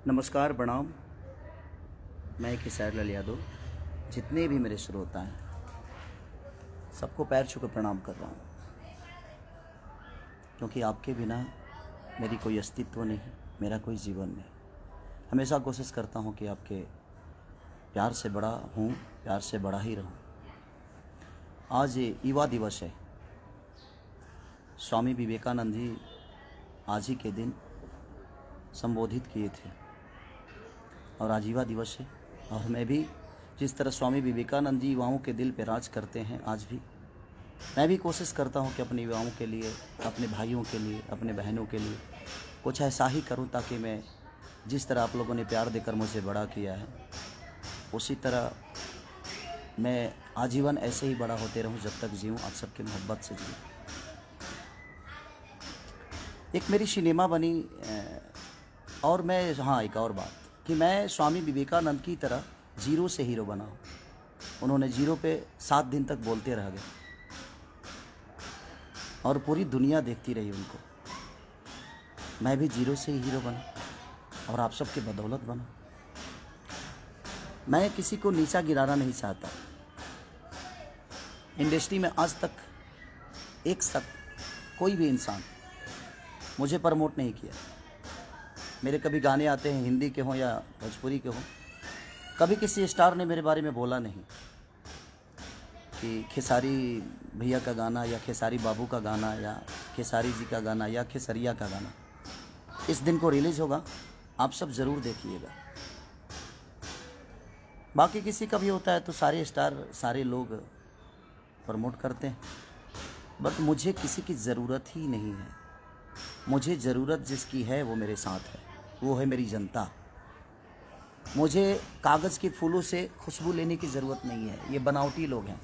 नमस्कार, प्रणाम। मैं खेसारी लाल यादव। जितने भी मेरे श्रोता हैं सबको पैर छू कर प्रणाम कर रहा हूँ, क्योंकि आपके बिना मेरी कोई अस्तित्व नहीं, मेरा कोई जीवन नहीं। हमेशा कोशिश करता हूँ कि आपके प्यार से बड़ा हूँ, प्यार से बड़ा ही रहूँ। आज ये युवा दिवस है। स्वामी विवेकानंद जी आज ही के दिन संबोधित किए थे और आज युवा दिवस है। और मैं भी जिस तरह स्वामी विवेकानंद जी युवाओं के दिल पे राज करते हैं, आज भी मैं भी कोशिश करता हूं कि अपने युवाओं के लिए, अपने भाइयों के लिए, अपने बहनों के लिए कुछ ऐसा ही करूं, ताकि मैं जिस तरह आप लोगों ने प्यार देकर मुझे बड़ा किया है, उसी तरह मैं आजीवन ऐसे ही बड़ा होते रहूं, जब तक जीऊँ, आप सबकी मोहब्बत से जीऊँ। एक मेरी सिनेमा बनी और मैं एक और बात कि मैं स्वामी विवेकानंद की तरह जीरो से हीरो बना हूँ। उन्होंने जीरो पे 7 दिन तक बोलते रह गए और पूरी दुनिया देखती रही उनको। मैं भी जीरो से ही हीरो बना और आप सबके बदौलत बना। मैं किसी को नीचा गिराना नहीं चाहता। इंडस्ट्री में आज तक एक कोई भी इंसान मुझे प्रमोट नहीं किया। मेरे कभी गाने आते हैं, हिंदी के हों या भोजपुरी के हों, कभी किसी स्टार ने मेरे बारे में बोला नहीं कि खेसारी भैया का गाना या खेसारी बाबू का गाना या खेसारी जी का गाना या खेसरिया का गाना इस दिन को रिलीज़ होगा, आप सब ज़रूर देखिएगा। बाकी किसी का भी होता है तो सारे स्टार, सारे लोग प्रमोट करते हैं, बट मुझे किसी की ज़रूरत ही नहीं है। मुझे ज़रूरत जिसकी है वो मेरे साथ है, वो है मेरी जनता। मुझे कागज़ के फूलों से खुशबू लेने की ज़रूरत नहीं है। ये बनावटी लोग हैं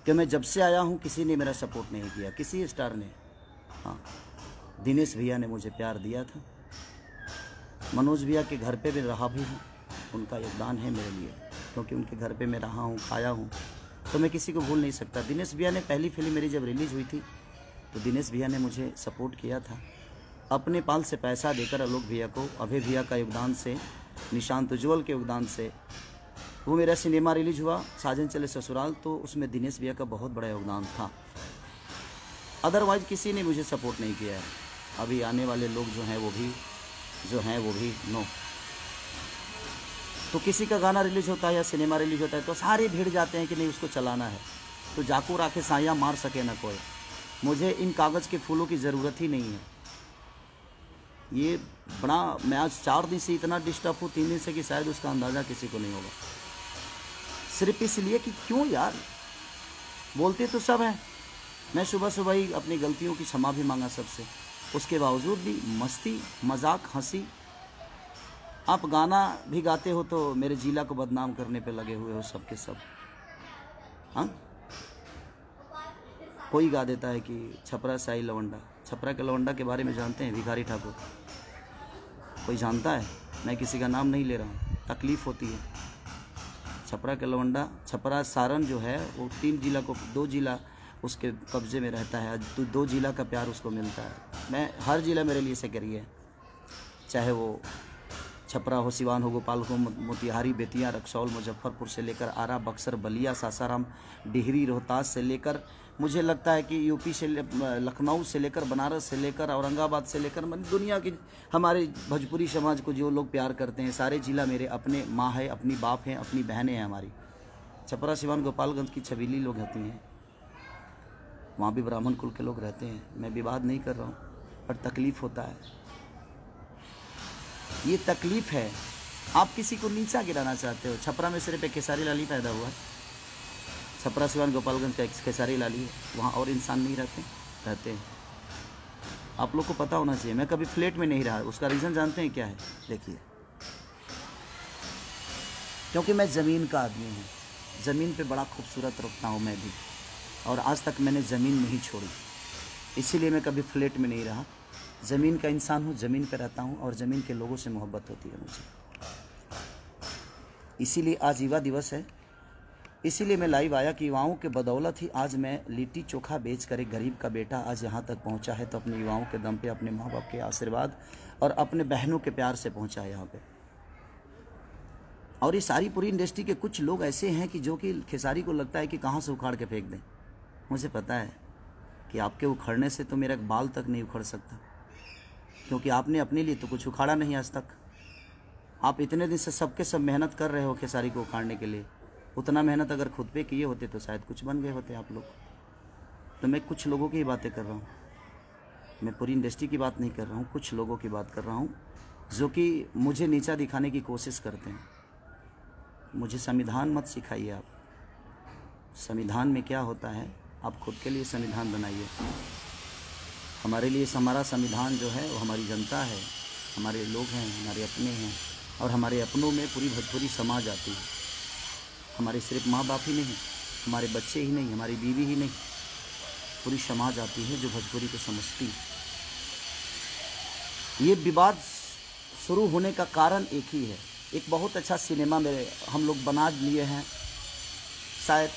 कि मैं जब से आया हूँ किसी ने मेरा सपोर्ट नहीं किया, किसी स्टार ने। हाँ, दिनेश भैया ने मुझे प्यार दिया था, मनोज भैया के घर पे भी रहा भी हूँ, उनका योगदान है मेरे लिए, क्योंकि उनके घर पे मैं रहा हूँ, खाया हूँ, तो मैं किसी को भूल नहीं सकता। दिनेश भैया ने पहली फिल्म मेरी जब रिलीज़ हुई थी तो दिनेश भैया ने मुझे सपोर्ट किया था, अपने पाल से पैसा देकर। आलोक भैया को, अभय भैया का योगदान से, निशांत उज्ज्वल के योगदान से वो मेरा सिनेमा रिलीज हुआ, साजन चले ससुराल, तो उसमें दिनेश भैया का बहुत बड़ा योगदान था। अदरवाइज किसी ने मुझे सपोर्ट नहीं किया है। अभी आने वाले लोग जो हैं वो भी नो। तो किसी का गाना रिलीज होता है या सिनेमा रिलीज होता है तो सारे भिड़ जाते हैं कि नहीं उसको चलाना है, तो जाकू राखे साया मार सके ना कोई। मुझे इन कागज़ के फूलों की ज़रूरत ही नहीं है। ये बड़ा, मैं आज 4 दिन से इतना डिस्टर्ब हूँ, 3 दिन से, कि शायद उसका अंदाज़ा किसी को नहीं होगा। सिर्फ इसलिए कि क्यों यार, बोलते तो सब हैं। मैं सुबह सुबह ही अपनी गलतियों की क्षमा भी मांगा सबसे, उसके बावजूद भी मस्ती, मजाक, हंसी। आप गाना भी गाते हो तो मेरे जिला को बदनाम करने पे लगे हुए हो सब के सब। हाँ, कोई गा देता है कि छपरा साई लवंडा। छपरा के लवंडा के बारे में जानते हैं? भिखारी ठाकुर। कोई जानता है? मैं किसी का नाम नहीं ले रहा हूँ, तकलीफ़ होती है। छपरा के लवंडा, छपरा सारण जो है वो 3 जिला को, 2 जिला उसके कब्जे में रहता है, 2 जिला का प्यार उसको मिलता है। मैं, हर जिला मेरे लिए सेक्रेटरी है, चाहे वो छपरा हो, सिवान हो, गोपाल हो, मोतिहारी, बेतिया, रक्सौल, मुजफ्फरपुर से लेकर आरा, बक्सर, बलिया, सासाराम, डिहरी, रोहतास से लेकर, मुझे लगता है कि यूपी से, लखनऊ से लेकर, बनारस से लेकर, औरंगाबाद से लेकर, दुनिया की हमारे भोजपुरी समाज को जो लोग प्यार करते हैं, सारे जिला मेरे अपने माँ है, अपनी बाप हैं, अपनी बहनें हैं हमारी। छपरा, सिवान, गोपालगंज की छबीली लोग होती हैं, वहाँ भी ब्राह्मण कुल के लोग रहते हैं। मैं विवाद नहीं कर रहा हूँ, पर तकलीफ़ होता है। ये तकलीफ़ है। आप किसी को नीचा गिराना चाहते हो। छपरा में सिर्फ एक खेसारी लाल ही पैदा हुआ है। छपरा, सिवान, गोपालगंज का एक खेसारी लाल ही है, वहाँ और इंसान नहीं रहते हैं। आप लोग को पता होना चाहिए। मैं कभी फ्लैट में नहीं रहा, उसका रीज़न जानते हैं क्या है? देखिए, क्योंकि मैं ज़मीन का आदमी हूँ। ज़मीन पे बड़ा खूबसूरत रखता हूँ मैं भी, और आज तक मैंने ज़मीन नहीं छोड़ी, इसीलिए मैं कभी फ्लैट में नहीं रहा। ज़मीन का इंसान हूँ, ज़मीन पे रहता हूँ, और ज़मीन के लोगों से मोहब्बत होती है मुझे। इसीलिए आज युवा दिवस है। इसीलिए मैं लाइव आया कि युवाओं के बदौलत ही आज मैं लिट्टी चोखा बेच कर एक गरीब का बेटा आज यहाँ तक पहुँचा है। तो अपने युवाओं के दम पे, अपने माँ बाप के आशीर्वाद और अपने बहनों के प्यार से पहुँचा है यहाँ पे। और ये सारी पूरी इंडस्ट्री के कुछ लोग ऐसे हैं कि जो कि खेसारी को लगता है कि कहाँ से उखाड़ के फेंक दें। मुझे पता है कि आपके उखड़ने से तो मेरा बाल तक नहीं उखड़ सकता, क्योंकि आपने अपने लिए तो कुछ उखाड़ा नहीं आज तक। आप इतने दिन से सबके सब मेहनत कर रहे हो खेसारी को उखाड़ने के लिए। उतना मेहनत अगर खुद पे किए होते तो शायद कुछ बन गए होते आप लोग। तो मैं कुछ लोगों की बातें कर रहा हूँ, मैं पूरी इंडस्ट्री की बात नहीं कर रहा हूँ, कुछ लोगों की बात कर रहा हूँ जो कि मुझे नीचा दिखाने की कोशिश करते हैं। मुझे संविधान मत सिखाइए आप। संविधान में क्या होता है, आप खुद के लिए संविधान बनाइए। हमारे लिए हमारा संविधान जो है वो हमारी जनता है, हमारे लोग हैं, हमारे अपने हैं। और हमारे अपनों में पूरी भोजपुरी समाज आती है। हमारे सिर्फ माँ बाप ही नहीं, हमारे बच्चे ही नहीं, हमारी बीवी ही नहीं, पूरी समाज आती है जो भोजपुरी को समझती है। ये विवाद शुरू होने का कारण एक ही है। एक बहुत अच्छा सिनेमा में हम लोग बना लिए हैं, शायद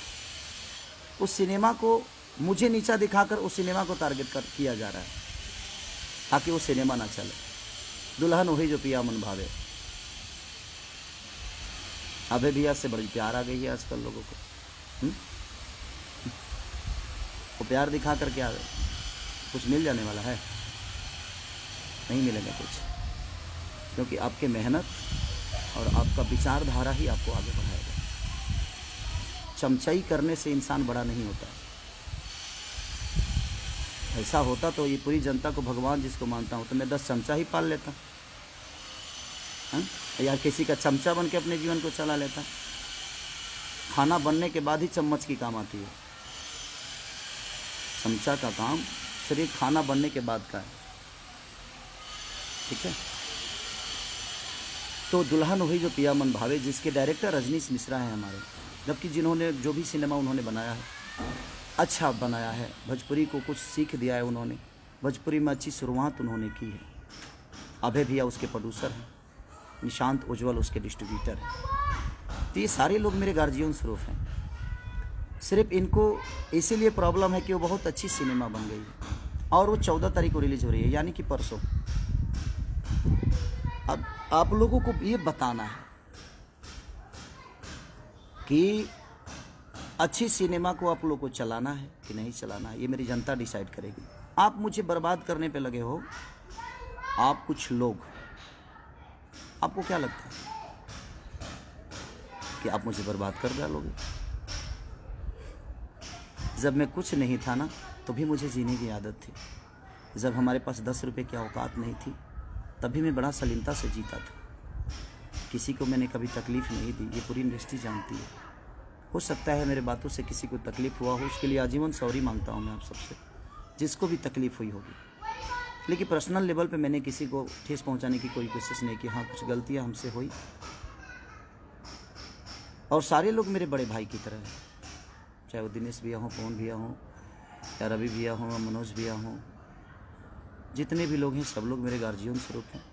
उस सिनेमा को मुझे नीचा दिखाकर उस सिनेमा को टारगेट किया जा रहा है ताकि वो सिनेमा ना चले। दुल्हन वही जो पिया मन भावे। अबे भैया से बड़ी प्यार आ गई है आजकल लोगों को। वो प्यार दिखा कर क्या कुछ मिल जाने वाला है? नहीं मिलेगा कुछ, क्योंकि आपके मेहनत और आपका विचारधारा ही आपको आगे बढ़ाएगा। चमचाई करने से इंसान बड़ा नहीं होता। ऐसा होता तो ये पूरी जनता को भगवान जिसको मानता हूँ तो मैं 10 चमचा ही पाल लेता, या किसी का चमचा बन के अपने जीवन को चला लेता। खाना बनने के बाद ही चम्मच की काम आती है। चमचा का काम सिर्फ खाना बनने के बाद का है, ठीक है। तो दुल्हन वही जो पिया मन भावे, जिसके डायरेक्टर रजनीश मिश्रा हैं हमारे, जबकि जिन्होंने जो भी सिनेमा उन्होंने बनाया है अच्छा बनाया है। भोजपुरी को कुछ सीख दिया है उन्होंने, भोजपुरी में अच्छी शुरुआत उन्होंने की है। अभय भैया उसके प्रोड्यूसर हैं, निशांत उज्जवल उसके डिस्ट्रीब्यूटर हैं। तो ये सारे लोग मेरे गार्जियन स्वरूप हैं। सिर्फ इनको इसीलिए प्रॉब्लम है कि वो बहुत अच्छी सिनेमा बन गई है और वो 14 तारीख को रिलीज हो रही है, यानी कि परसों। अब आप लोगों को ये बताना है कि अच्छी सिनेमा को आप लोगों को चलाना है कि नहीं चलाना है, ये मेरी जनता डिसाइड करेगी। आप मुझे बर्बाद करने पे लगे हो, आप कुछ लोग, आपको क्या लगता है कि आप मुझे बर्बाद कर डालोगे? जब मैं कुछ नहीं था ना, तो भी मुझे जीने की आदत थी। जब हमारे पास 10 रुपए की औकात नहीं थी, तभी मैं बड़ा सलीमता से जीता था। किसी को मैंने कभी तकलीफ़ नहीं दी, ये पूरी इंडस्ट्री जानती है। हो सकता है मेरे बातों से किसी को तकलीफ़ हुआ हो, उसके लिए आजीवन सॉरी मांगता हूँ मैं आप सबसे, जिसको भी तकलीफ़ हुई होगी। लेकिन पर्सनल लेवल पे मैंने किसी को ठेस पहुँचाने की कोई कोशिश नहीं की। हाँ, कुछ गलतियाँ हमसे हुई, और सारे लोग मेरे बड़े भाई की तरह हैं, चाहे वो दिनेश भैया हों, पवन भैया हों, या रवि भैया हों, मनोज भैया हों, जितने भी लोग हैं सब लोग मेरे गार्जियन स्वरूप हैं।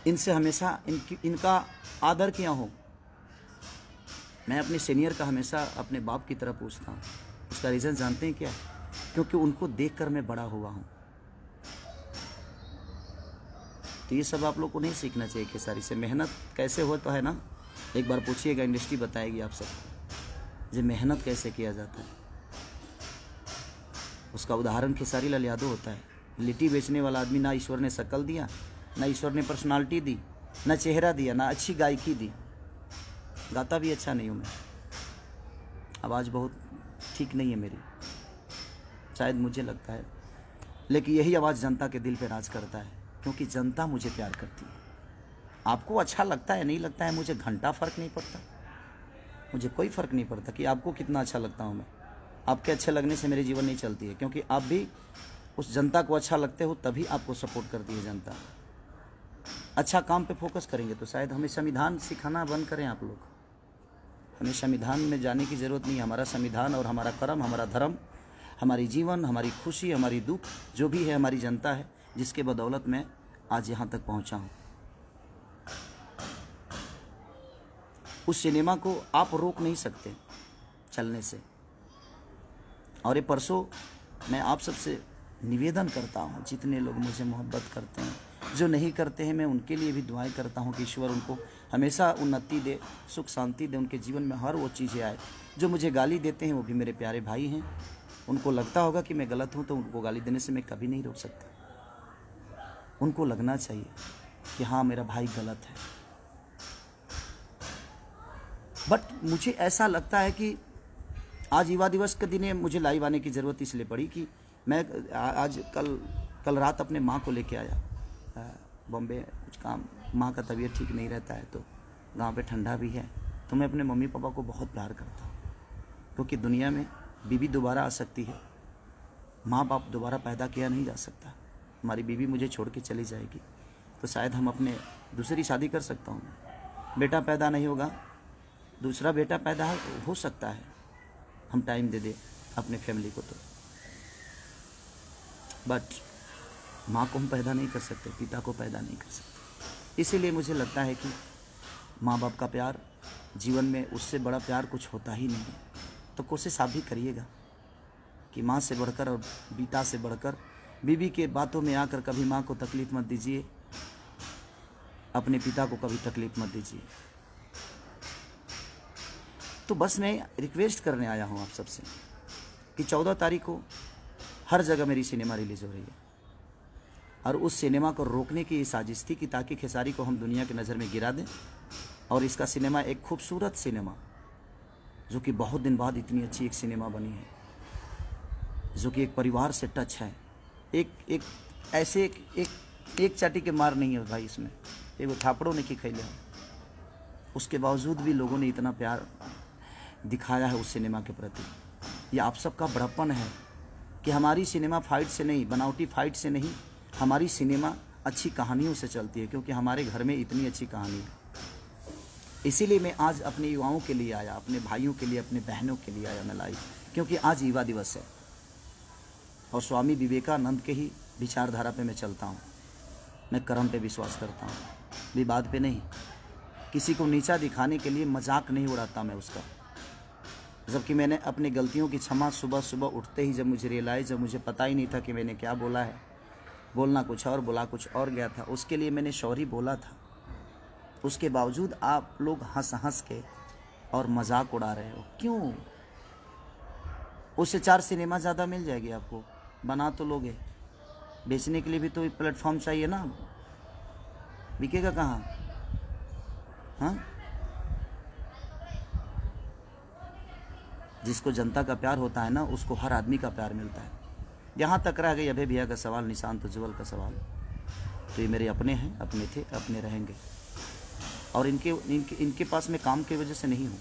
इनसे हमेशा इनका आदर किया हो। मैं अपने सीनियर का हमेशा अपने बाप की तरह पूछता हूँ। उसका रीज़न जानते हैं क्या? क्योंकि उनको देखकर मैं बड़ा हुआ हूँ। तो ये सब आप लोग को नहीं सीखना चाहिए खेसारी से। मेहनत कैसे हो तो है ना, एक बार पूछिएगा, इंडस्ट्री बताएगी आप सबको जो मेहनत कैसे किया जाता है। उसका उदाहरण खेसारी लाल यादव होता है। लिट्टी बेचने वाला आदमी, ना ईश्वर ने शक्ल दिया, ना ईश्वर ने पर्सनालिटी दी, ना चेहरा दिया, ना अच्छी गायकी दी। गाता भी अच्छा नहीं हूँ मैं, आवाज़ बहुत ठीक नहीं है मेरी, शायद मुझे लगता है। लेकिन यही आवाज़ जनता के दिल पे राज करता है, क्योंकि जनता मुझे प्यार करती है। आपको अच्छा लगता है नहीं लगता है, मुझे घंटा फ़र्क नहीं पड़ता। मुझे कोई फ़र्क नहीं पड़ता कि आपको कितना अच्छा लगता हूँ मैं। आपके अच्छे लगने से मेरे जीवन नहीं चलती है, क्योंकि आप भी उस जनता को अच्छा लगते हो, तभी आपको सपोर्ट करती है जनता। अच्छा काम पे फोकस करेंगे तो शायद हमें संविधान सिखाना बंद करें आप लोग। हमें संविधान में जाने की ज़रूरत नहीं है। हमारा संविधान और हमारा कर्म, हमारा धर्म, हमारी जीवन, हमारी खुशी, हमारी दुख, जो भी है हमारी जनता है, जिसके बदौलत मैं आज यहाँ तक पहुँचा हूँ। उस सिनेमा को आप रोक नहीं सकते चलने से। और ये परसों मैं आप सबसे निवेदन करता हूँ, जितने लोग मुझे मोहब्बत करते हैं, जो नहीं करते हैं, मैं उनके लिए भी दुआएं करता हूँ कि ईश्वर उनको हमेशा उन्नति दे, सुख शांति दे, उनके जीवन में हर वो चीज़ें आए। जो मुझे गाली देते हैं वो भी मेरे प्यारे भाई हैं। उनको लगता होगा कि मैं गलत हूँ, तो उनको गाली देने से मैं कभी नहीं रोक सकता। उनको लगना चाहिए कि हाँ मेरा भाई गलत है। बट मुझे ऐसा लगता है कि आज युवा दिवस के दिन मुझे लाइव आने की ज़रूरत इसलिए पड़ी कि मैं आज कल रात अपने माँ को लेके आया बॉम्बे, कुछ काम, माँ का तबीयत ठीक नहीं रहता है, तो गांव पे ठंडा भी है। तो मैं अपने मम्मी पापा को बहुत प्यार करता हूँ, क्योंकि दुनिया में बीवी दोबारा आ सकती है, माँ बाप दोबारा पैदा किया नहीं जा सकता। हमारी बीवी मुझे छोड़ के चली जाएगी तो शायद हम अपने दूसरी शादी कर सकता हूँ, बेटा पैदा नहीं होगा, दूसरा बेटा पैदा हो सकता है, हम टाइम दे दे अपने फैमिली को। तो बट माँ को हम पैदा नहीं कर सकते, पिता को पैदा नहीं कर सकते। इसीलिए मुझे लगता है कि माँ बाप का प्यार जीवन में, उससे बड़ा प्यार कुछ होता ही नहीं है। तो कोशिश आप भी करिएगा कि माँ से बढ़कर और पिता से बढ़कर बीवी के बातों में आकर कभी माँ को तकलीफ़ मत दीजिए, अपने पिता को कभी तकलीफ़ मत दीजिए। तो बस मैं रिक्वेस्ट करने आया हूँ आप सबसे कि 14 तारीख को हर जगह मेरी सिनेमा रिलीज़ हो रही है, और उस सिनेमा को रोकने की साजिश थी कि ताकि खेसारी को हम दुनिया की नज़र में गिरा दें। और इसका सिनेमा एक खूबसूरत सिनेमा, जो कि बहुत दिन बाद इतनी अच्छी एक सिनेमा बनी है, जो कि एक परिवार से टच है। एक ऐसे एक चाटी के मार नहीं है भाई इसमें, एक वो थापड़ों ने की खैले। उसके बावजूद भी लोगों ने इतना प्यार दिखाया है उस सिनेमा के प्रति। ये आप सबका बड़प्पन है कि हमारी सिनेमा फाइट से नहीं, बनावटी फाइट से नहीं, हमारी सिनेमा अच्छी कहानियों से चलती है, क्योंकि हमारे घर में इतनी अच्छी कहानी है। इसीलिए मैं आज अपने युवाओं के लिए आया, अपने भाइयों के लिए, अपने बहनों के लिए आया मैं लाइव, क्योंकि आज युवा दिवस है और स्वामी विवेकानंद के ही विचारधारा पे मैं चलता हूँ। मैं कर्म पे विश्वास करता हूँ, विवाद पे नहीं। किसी को नीचा दिखाने के लिए मजाक नहीं उड़ाता मैं उसका। जबकि मैंने अपनी गलतियों की क्षमा सुबह सुबह उठते ही, जब मुझे रियलाइज़, जब मुझे पता ही नहीं था कि मैंने क्या बोला है, बोलना कुछ और बोला कुछ और गया था, उसके लिए मैंने सॉरी बोला था। उसके बावजूद आप लोग हंस हंस के और मजाक उड़ा रहे हो, क्यों? उससे 4 सिनेमा ज़्यादा मिल जाएगी आपको, बना तो लोगे, बेचने के लिए भी तो प्लेटफॉर्म चाहिए ना, बिकेगा कहाँ? हाँ, जिसको जनता का प्यार होता है ना, उसको हर आदमी का प्यार मिलता है। यहाँ तक रह गई अभय भैया का सवाल, निशांत उज्ज्वल का सवाल, तो ये मेरे अपने हैं, अपने थे, अपने रहेंगे। और इनके पास मैं काम की वजह से नहीं हूँ,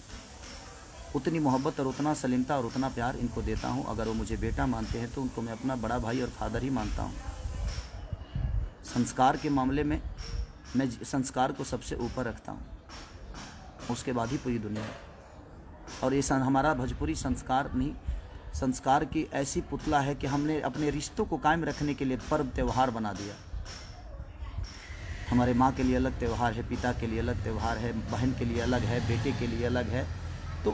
उतनी मोहब्बत और उतना सलीमता और उतना प्यार इनको देता हूँ। अगर वो मुझे बेटा मानते हैं तो उनको मैं अपना बड़ा भाई और फादर ही मानता हूँ। संस्कार के मामले में मैं संस्कार को सबसे ऊपर रखता हूँ, उसके बाद ही पूरी दुनिया। और ये हमारा भोजपुरी संस्कार नहीं, संस्कार की ऐसी पुतला है कि हमने अपने रिश्तों को कायम रखने के लिए पर्व त्यौहार बना दिया। हमारे माँ के लिए अलग त्यौहार है, पिता के लिए अलग त्यौहार है, बहन के लिए अलग है, बेटे के लिए अलग है। तो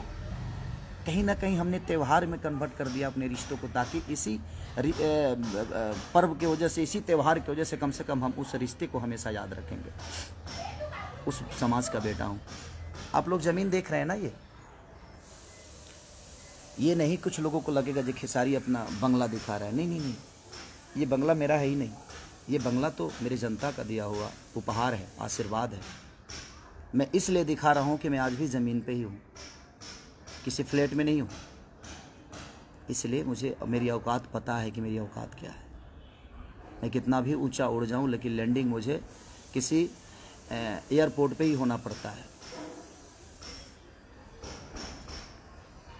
कहीं ना कहीं हमने त्यौहार में कन्वर्ट कर दिया अपने रिश्तों को, ताकि इसी पर्व की वजह से, इसी त्यौहार की वजह से कम हम उस रिश्ते को हमेशा याद रखेंगे। उस समाज का बेटा हूँ। आप लोग ज़मीन देख रहे हैं ना, ये नहीं कुछ लोगों को लगेगा जो खेसारी अपना बंगला दिखा रहा है। नहीं नहीं नहीं, ये बंगला मेरा है ही नहीं, ये बंगला तो मेरे जनता का दिया हुआ उपहार है, आशीर्वाद है। मैं इसलिए दिखा रहा हूँ कि मैं आज भी ज़मीन पे ही हूँ, किसी फ्लैट में नहीं हूँ। इसलिए मुझे मेरी औकात पता है कि मेरी औकात क्या है। मैं कितना भी ऊंचा उड़ जाऊँ, लेकिन लैंडिंग मुझे किसी एयरपोर्ट पे ही होना पड़ता है।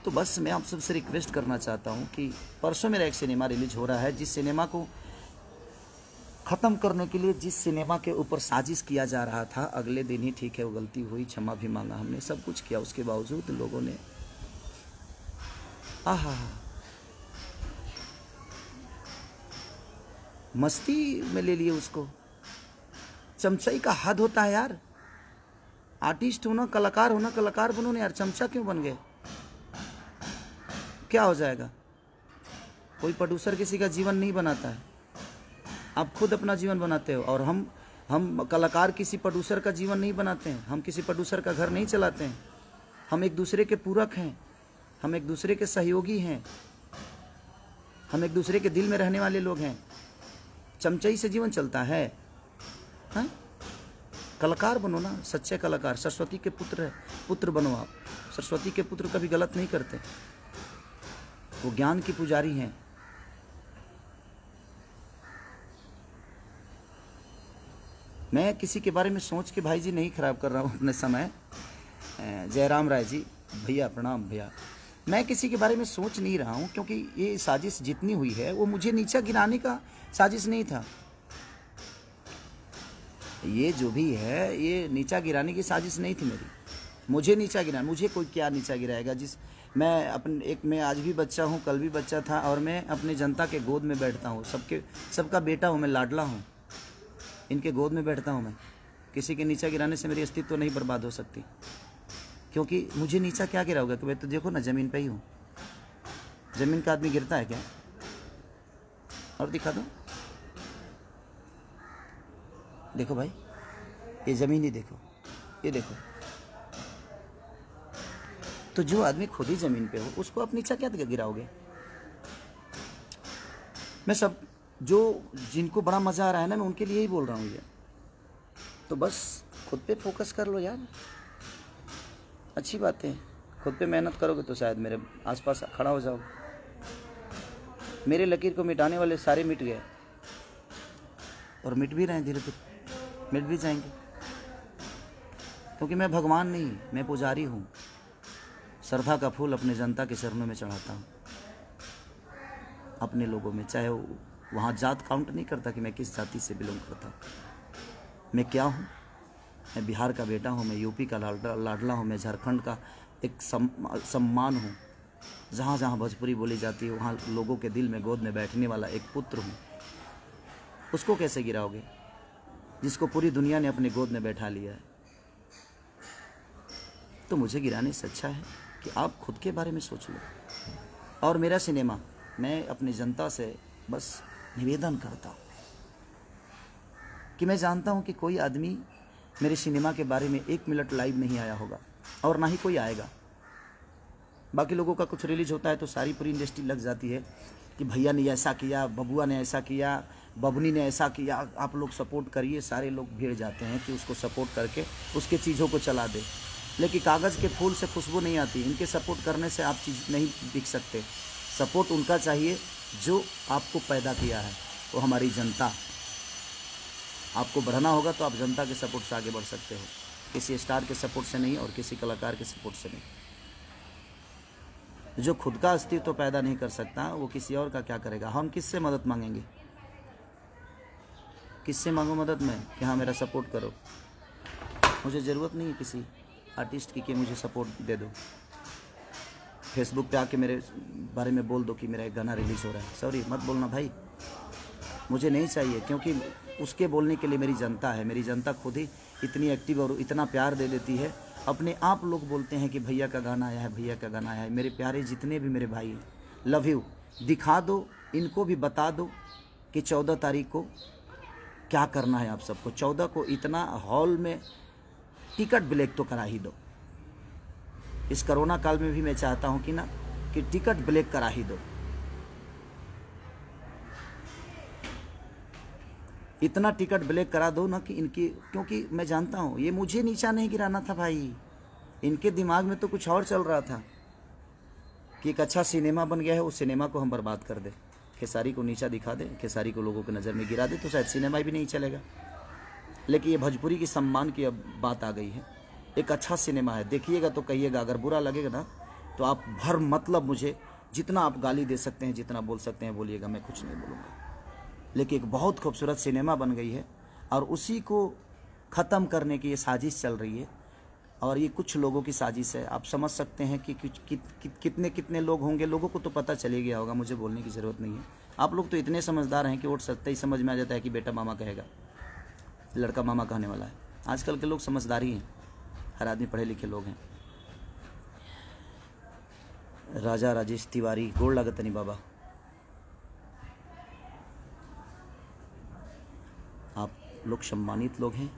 तो बस मैं आप सबसे रिक्वेस्ट करना चाहता हूँ कि परसों मेरा एक सिनेमा रिलीज हो रहा है, जिस सिनेमा को ख़त्म करने के लिए, जिस सिनेमा के ऊपर साजिश किया जा रहा था, अगले दिन ही, ठीक है वो गलती हुई, क्षमा भी मांगा हमने, सब कुछ किया, उसके बावजूद लोगों ने आहा मस्ती में ले लिए उसको। चमचाई का हद होता है यार। आर्टिस्ट होना, कलाकार होना, कलाकार बनो ना यार, चमचा क्यों बन गए? क्या हो जाएगा? कोई प्रोड्यूसर किसी का जीवन नहीं बनाता है, आप खुद अपना जीवन बनाते हो। और हम कलाकार किसी प्रोड्यूसर का जीवन नहीं बनाते हैं, हम किसी प्रोड्यूसर का घर नहीं चलाते हैं। हम एक दूसरे के पूरक हैं, हम एक दूसरे के सहयोगी हैं, हम एक दूसरे के दिल में रहने वाले लोग हैं। चमचई से जीवन चलता है? हाँ, कलाकार बनो ना, सच्चे कलाकार। सरस्वती के पुत्र बनो आप। सरस्वती के पुत्र कभी गलत नहीं करते, वो ज्ञान की पुजारी हैं। मैं किसी के बारे में सोच के भाई जी नहीं खराब कर रहा हूँ अपने समय। जयराम राय जी, भैया प्रणाम भैया। मैं किसी के बारे में सोच नहीं रहा हूँ, क्योंकि ये साजिश जितनी हुई है वो मुझे नीचा गिराने का साजिश नहीं था। ये जो भी है ये नीचा गिराने की साजिश नहीं थी मेरी। मुझे नीचा गिरा, मुझे कोई क्या नीचा गिराएगा? मैं आज भी बच्चा हूँ, कल भी बच्चा था, और मैं अपने जनता के गोद में बैठता हूँ। सबका बेटा हूँ मैं, लाडला हूँ, इनके गोद में बैठता हूँ मैं। किसी के नीचा गिराने से मेरी अस्तित्व नहीं बर्बाद हो सकती, क्योंकि मुझे नीचा क्या गिराओगे? कि भाई तो देखो ना, ज़मीन पे ही हूँ। ज़मीन का आदमी गिरता है क्या? और दिखा दो, देखो भाई, ये ज़मीन ही देखो, ये देखो। तो जो आदमी खुद ही ज़मीन पे हो उसको आप नीचा क्या गिराओगे? मैं सब जिनको बड़ा मज़ा आ रहा है ना, मैं उनके लिए ही बोल रहा हूँ ये। तो बस खुद पे फोकस कर लो यार, अच्छी बात है। खुद पे मेहनत करोगे तो शायद मेरे आसपास खड़ा हो जाओगे। मेरे लकीर को मिटाने वाले सारे मिट गए, और मिट भी रहे हैं, धीरे धीरे मिट भी जाएंगे। क्योंकि मैं भगवान नहीं, मैं पुजारी हूँ। श्रद्धा का फूल अपने जनता के चरणों में चढ़ाता हूँ, अपने लोगों में। चाहे वहाँ जात काउंट नहीं करता कि मैं किस जाति से बिलोंग करता हूँ। मैं क्या हूँ? मैं बिहार का बेटा हूँ, मैं यूपी का लाडला हूँ, मैं झारखंड का एक सम्मान हूँ। जहाँ जहाँ भोजपुरी बोली जाती है वहाँ लोगों के दिल में गोद में बैठने वाला एक पुत्र हूँ। उसको कैसे गिराओगे, जिसको पूरी दुनिया ने अपने गोद में बैठा लिया है? तो मुझे गिराने से अच्छा है कि आप खुद के बारे में सोच लो। और मेरा सिनेमा, मैं अपनी जनता से बस निवेदन करता हूँ कि मैं जानता हूँ कि कोई आदमी मेरे सिनेमा के बारे में 1 मिनट लाइव नहीं आया होगा, और ना ही कोई आएगा। बाकी लोगों का कुछ रिलीज होता है तो सारी पूरी इंडस्ट्री लग जाती है कि भैया ने ऐसा किया, बबुआ ने ऐसा किया, बबनी ने ऐसा किया, आप लोग सपोर्ट करिए। सारे लोग भीड़ जाते हैं कि उसको सपोर्ट करके उसके चीज़ों को चला दे। लेकिन कागज़ के फूल से खुशबू नहीं आती। इनके सपोर्ट करने से आप चीज़ नहीं बिक सकते। सपोर्ट उनका चाहिए जो आपको पैदा किया है, वो हमारी जनता। आपको बढ़ना होगा तो आप जनता के सपोर्ट से आगे बढ़ सकते हो, किसी स्टार के सपोर्ट से नहीं और किसी कलाकार के सपोर्ट से नहीं। जो खुद का अस्तित्व पैदा नहीं कर सकता वो किसी और का क्या करेगा? हम किससे मदद मांगेंगे? किससे मांगो मदद मैं कि हाँ मेरा सपोर्ट करो? मुझे ज़रूरत नहीं है किसी आर्टिस्ट की कि मुझे सपोर्ट दे दो। फेसबुक पे आके मेरे बारे में बोल दो कि मेरा एक गाना रिलीज़ हो रहा है। सॉरी, मत बोलना भाई, मुझे नहीं चाहिए। क्योंकि उसके बोलने के लिए मेरी जनता है। मेरी जनता खुद ही इतनी एक्टिव और इतना प्यार दे देती है। अपने आप लोग बोलते हैं कि भैया का गाना आया है, भैया का गाना आया है। मेरे प्यारे जितने भी मेरे भाई, लव यू। दिखा दो, इनको भी बता दो कि 14 तारीख को क्या करना है आप सबको। 14 को इतना हॉल में टिकट ब्लैक तो करा ही दो। इस कोरोना काल में भी मैं चाहता हूं कि टिकट ब्लैक करा ही दो। इतना टिकट ब्लैक करा दो ना कि इनकी, क्योंकि मैं जानता हूँ ये मुझे नीचा नहीं गिराना था भाई। इनके दिमाग में तो कुछ और चल रहा था कि एक अच्छा सिनेमा बन गया है, उस सिनेमा को हम बर्बाद कर दें, खेसारी को नीचा दिखा दें, खेसारी को लोगों की नज़र में गिरा दे, तो शायद सिनेमा भी नहीं चलेगा। लेकिन ये भोजपुरी की सम्मान की अब बात आ गई है। एक अच्छा सिनेमा है, देखिएगा तो कहिएगा। अगर बुरा लगेगा ना तो आप भर मतलब मुझे जितना आप गाली दे सकते हैं, जितना बोल सकते हैं बोलिएगा, मैं कुछ नहीं बोलूँगा। लेकिन एक बहुत खूबसूरत सिनेमा बन गई है और उसी को ख़त्म करने की ये साजिश चल रही है। और ये कुछ लोगों की साजिश है। आप समझ सकते हैं कि कितने लोग होंगे। लोगों को तो पता चले गया होगा, मुझे बोलने की ज़रूरत नहीं है। आप लोग तो इतने समझदार हैं कि वोट सकते ही समझ में आ जाता है कि बेटा मामा कहेगा, लड़का मामा कहने वाला है। आजकल के लोग समझदारी हैं, हर आदमी पढ़े लिखे लोग हैं। राजा राजेश तिवारी, गोड़ लागतनी बाबा, आप लोग सम्मानित लोग हैं।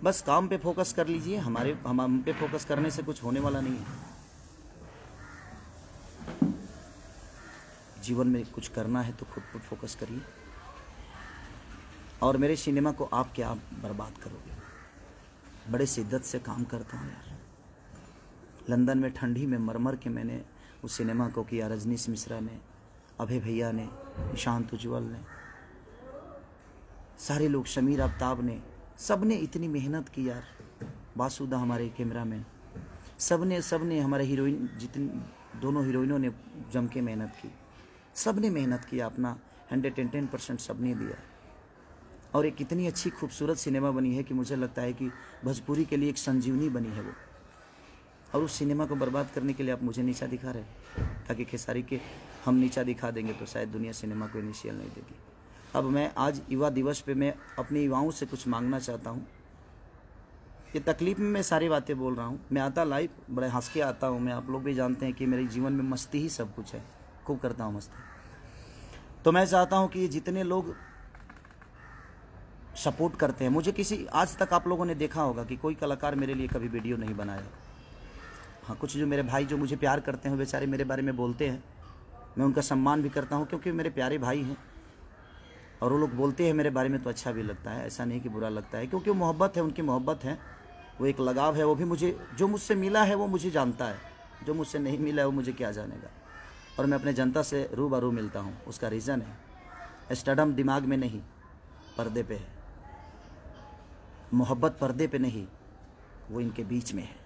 बस काम पे फोकस कर लीजिए, हम पे फोकस करने से कुछ होने वाला नहीं है। जीवन में कुछ करना है तो खुद पर फोकस करिए। और मेरे सिनेमा को आप क्या बर्बाद करोगे? बड़े शिद्दत से काम करता हूँ यार। लंदन में ठंडी में मर के मैंने उस सिनेमा को किया। रजनीश मिश्रा ने, अभय भैया ने, निशांत उज्ज्वल ने, सारे लोग, शमीर आफ्ताब ने, सब ने इतनी मेहनत की यार। बासुदा हमारे कैमरामैन, सब ने हमारे हीरोइन, जितनी दोनों हीरोइनों ने जम के मेहनत की। सब ने मेहनत किया, अपना 110% सब ने दिया। और एक इतनी अच्छी खूबसूरत सिनेमा बनी है कि मुझे लगता है कि भोजपुरी के लिए एक संजीवनी बनी है वो। और उस सिनेमा को बर्बाद करने के लिए आप मुझे नीचा दिखा रहे हैं, ताकि खेसारी के हम नीचा दिखा देंगे तो शायद दुनिया सिनेमा को इनिशियल नहीं देगी। अब मैं आज युवा दिवस पे मैं अपने युवाओं से कुछ मांगना चाहता हूँ। ये तकलीफ में मैं सारी बातें बोल रहा हूँ। मैं आता लाइव बड़े हंस के आता हूँ। मैं, आप लोग भी जानते हैं कि मेरे जीवन में मस्ती ही सब कुछ है, खूब करता हूँ मस्ती। तो मैं चाहता हूँ कि जितने लोग सपोर्ट करते हैं मुझे, किसी आज तक आप लोगों ने देखा होगा कि कोई कलाकार मेरे लिए कभी वीडियो नहीं बनाया। हाँ, कुछ जो मेरे भाई जो मुझे प्यार करते हैं बेचारे मेरे बारे में बोलते हैं, मैं उनका सम्मान भी करता हूँ क्योंकि मेरे प्यारे भाई हैं। और वो लोग बोलते हैं मेरे बारे में तो अच्छा भी लगता है, ऐसा नहीं कि बुरा लगता है, क्योंकि वो मोहब्बत है, उनकी मोहब्बत है, वो एक लगाव है। वो भी मुझे, जो मुझसे मिला है वो मुझे जानता है, जो मुझसे नहीं मिला है वो मुझे क्या जानेगा। और मैं अपने जनता से रूबरू मिलता हूँ, उसका रीज़न है स्टडम दिमाग में नहीं, पर्दे पे है। मोहब्बत पर्दे पे नहीं, वो इनके बीच में है।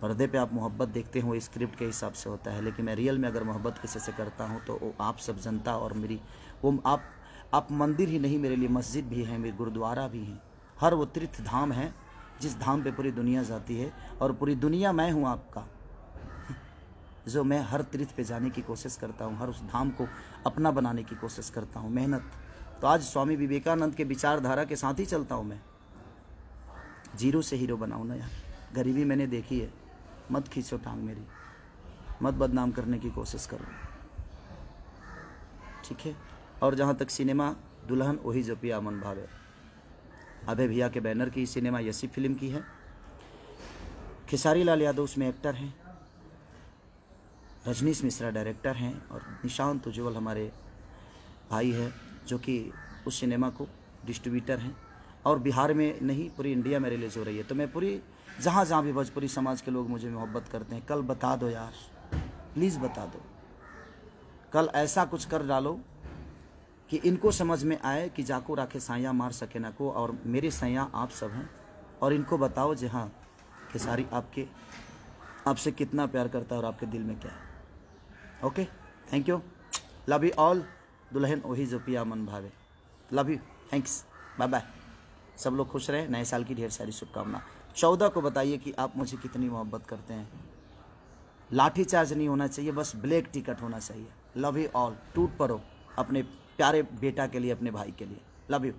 पर्दे पे आप मोहब्बत देखते हो, स्क्रिप्ट के हिसाब से होता है, लेकिन मैं रियल में अगर मोहब्बत किसी से करता हूँ तो वो आप सब जनता और मेरी, वो आप मंदिर ही नहीं, मेरे लिए मस्जिद भी है, मेरे गुरुद्वारा भी है। हर वो तीर्थ धाम है जिस धाम पे पूरी दुनिया जाती है, और पूरी दुनिया मैं हूँ आपका, जो मैं हर तीर्थ पे जाने की कोशिश करता हूँ, हर उस धाम को अपना बनाने की कोशिश करता हूँ। मेहनत तो आज स्वामी विवेकानंद के विचारधारा के साथ ही चलता हूँ मैं। जीरो से हीरो बनाऊँ ना यार। गरीबी मैंने देखी है, मत खींचो टांग मेरी, मत बदनाम करने की कोशिश करो, ठीक है। और जहाँ तक सिनेमा, दुल्हन वही जो पिया मन भावे, अभय भैया के बैनर की सिनेमा यसी फिल्म की है। खेसारी लाल यादव उसमें एक्टर हैं, रजनीश मिश्रा डायरेक्टर हैं, और निशांत उज्ज्वल हमारे भाई है जो कि उस सिनेमा को डिस्ट्रीब्यूटर हैं। और बिहार में नहीं, पूरी इंडिया में रिलीज हो रही है। तो मैं पूरी, जहाँ जहाँ भी भोजपुरी समाज के लोग मुझे मोहब्बत करते हैं, कल बता दो यार, प्लीज़ बता दो। कल ऐसा कुछ कर डालो कि इनको समझ में आए कि जाको राखे साया मार सके ना को, और मेरे सैया आप सब हैं। और इनको बताओ जी हाँ, खेसारी आपसे कितना प्यार करता है और आपके दिल में क्या है। Okay, thank you, love you all. दुल्हन वही जो पिया मन भावे, love you, thanks, bye bye. सब लोग खुश रहे, नए साल की ढेर सारी शुभकामना। 14 को बताइए कि आप मुझे कितनी मोहब्बत करते हैं। लाठी चार्ज नहीं होना चाहिए, बस ब्लैक टिकट होना चाहिए। Love you all. टूट पड़ो अपने प्यारे बेटा के लिए, अपने भाई के लिए। Love you.